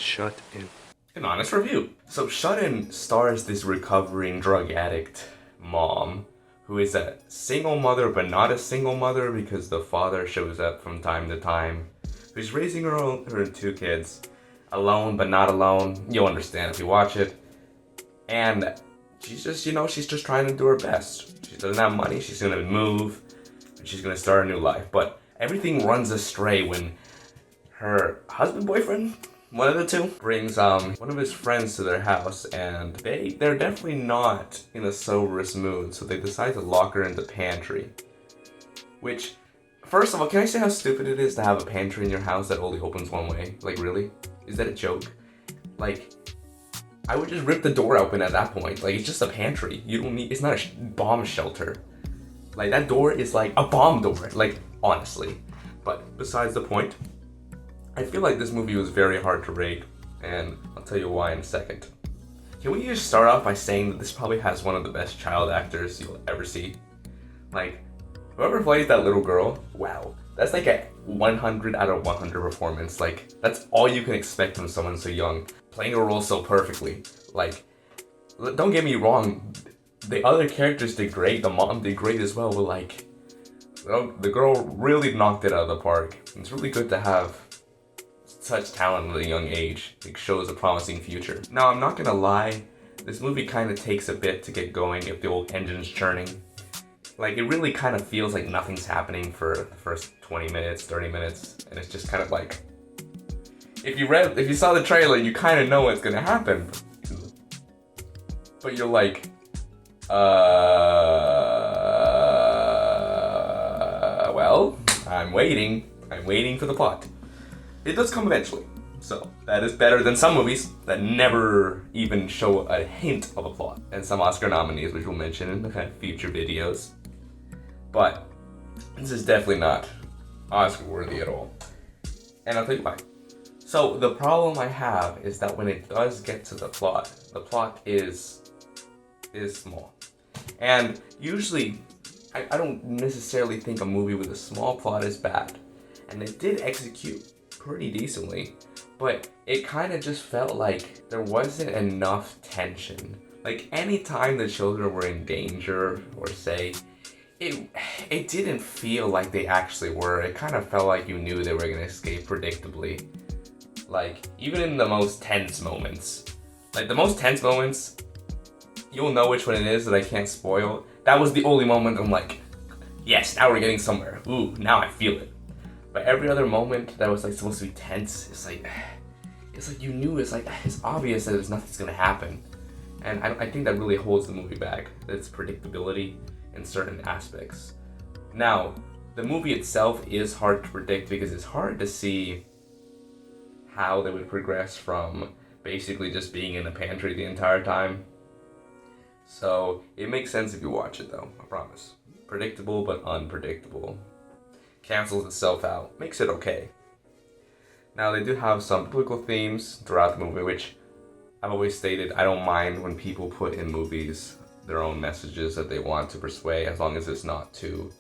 Shut In. An honest review. So Shut In stars this recovering drug addict mom who is a single mother but not a single mother because the father shows up from time to time, who's raising her two kids, alone but not alone. You'll understand if you watch it. And she's just, she's just trying to do her best. She doesn't have money, she's gonna move, and she's gonna start a new life. But everything runs astray when her husband, boyfriend, one of the two, brings one of his friends to their house, and they're definitely not in the soberest mood, so they decide to lock her in the pantry. Which, first of all, can I say how stupid it is to have a pantry in your house that only opens one way? Like, really? Is that a joke? Like, I would just rip the door open at that point. Like, it's just a pantry. You don't need, it's not a bomb shelter. Like, that door is like a bomb door. Like, honestly. But besides the point, I feel like this movie was very hard to rate, and I'll tell you why in a second. Can we just start off by saying that this probably has one of the best child actors you'll ever see? Like, whoever plays that little girl, wow. That's like a 100 out of 100 performance. Like, that's all you can expect from someone so young, playing a role so perfectly. Like, don't get me wrong, the other characters did great, the mom did great as well, but like, the girl really knocked it out of the park. It's really good to have such talent at a young age. It shows a promising future. Now, I'm not gonna lie, this movie kind of takes a bit to get going if the old engine's churning. Like, it really kind of feels like nothing's happening for the first 20 minutes, 30 minutes, and it's just kind of like, if you saw the trailer, you kind of know what's gonna happen, but you're like, well, I'm waiting for the plot. It does come eventually, so that is better than some movies that never even show a hint of a plot, and some Oscar nominees, which we'll mention in the future videos. But this is definitely not Oscar worthy at all, and I'll tell you why. So the problem I have is that when it does get to the plot is small, and usually I don't necessarily think a movie with a small plot is bad, and they did execute pretty decently, but it kind of just felt like there wasn't enough tension. Like, anytime the children were in danger, or say, it didn't feel like they actually were. It kind of felt like you knew they were gonna escape predictably. Like, even in the most tense moments. Like, the most tense moments, you'll know which one it is that I can't spoil. That was the only moment I'm like, yes, now we're getting somewhere. Ooh, now I feel it. But every other moment that was like supposed to be tense, it's like you knew, it's obvious that nothing's gonna happen. And I think that really holds the movie back, its predictability in certain aspects. Now, the movie itself is hard to predict because it's hard to see how they would progress from basically just being in the pantry the entire time. So it makes sense if you watch it though, I promise. Predictable but unpredictable. Cancels itself out, makes it okay. Now, they do have some biblical themes throughout the movie, which I've always stated I don't mind when people put in movies their own messages that they want to persuade, as long as it's not too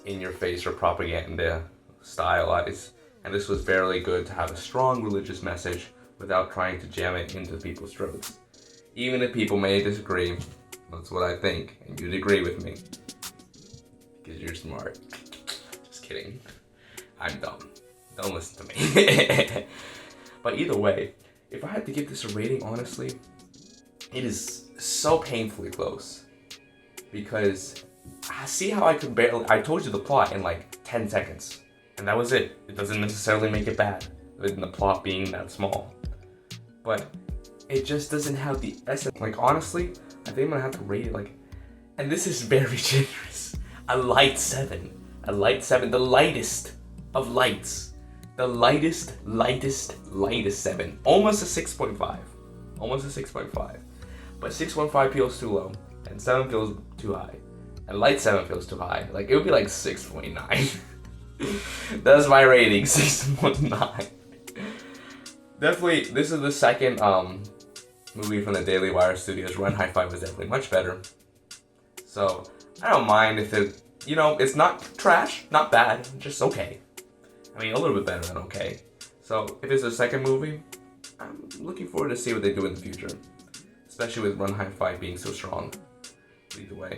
in your face or propaganda stylized. And this was fairly good to have a strong religious message without trying to jam it into people's throats. Even if people may disagree, that's what I think, and you'd agree with me. Because you're smart. Just kidding. I'm dumb. Don't listen to me. But either way, if I had to give this a rating, honestly, it is so painfully close. Because I see how I told you the plot in like 10 seconds. And that was it. It doesn't necessarily make it bad, with the plot being that small. But it just doesn't have the essence. Like, honestly, I think I'm gonna have to rate it like, and this is very generous, a light 7. A light 7, the lightest of lights. The lightest 7. Almost a 6.5. Almost a 6.5. But 6.5 feels too low, and 7 feels too high. And light 7 feels too high. Like, it would be like 6.9. That's my rating, 6.9. Definitely, this is the second movie from the Daily Wire Studios. Run High Five was definitely much better. So, I don't mind if it, it's not trash, not bad, just okay. I mean, a little bit better than okay. So, if it's a second movie, I'm looking forward to see what they do in the future, especially with Run High 5 being so strong. Either way,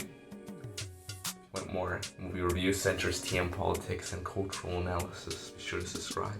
if you want more movie reviews, Center's TM politics, and cultural analysis, be sure to subscribe.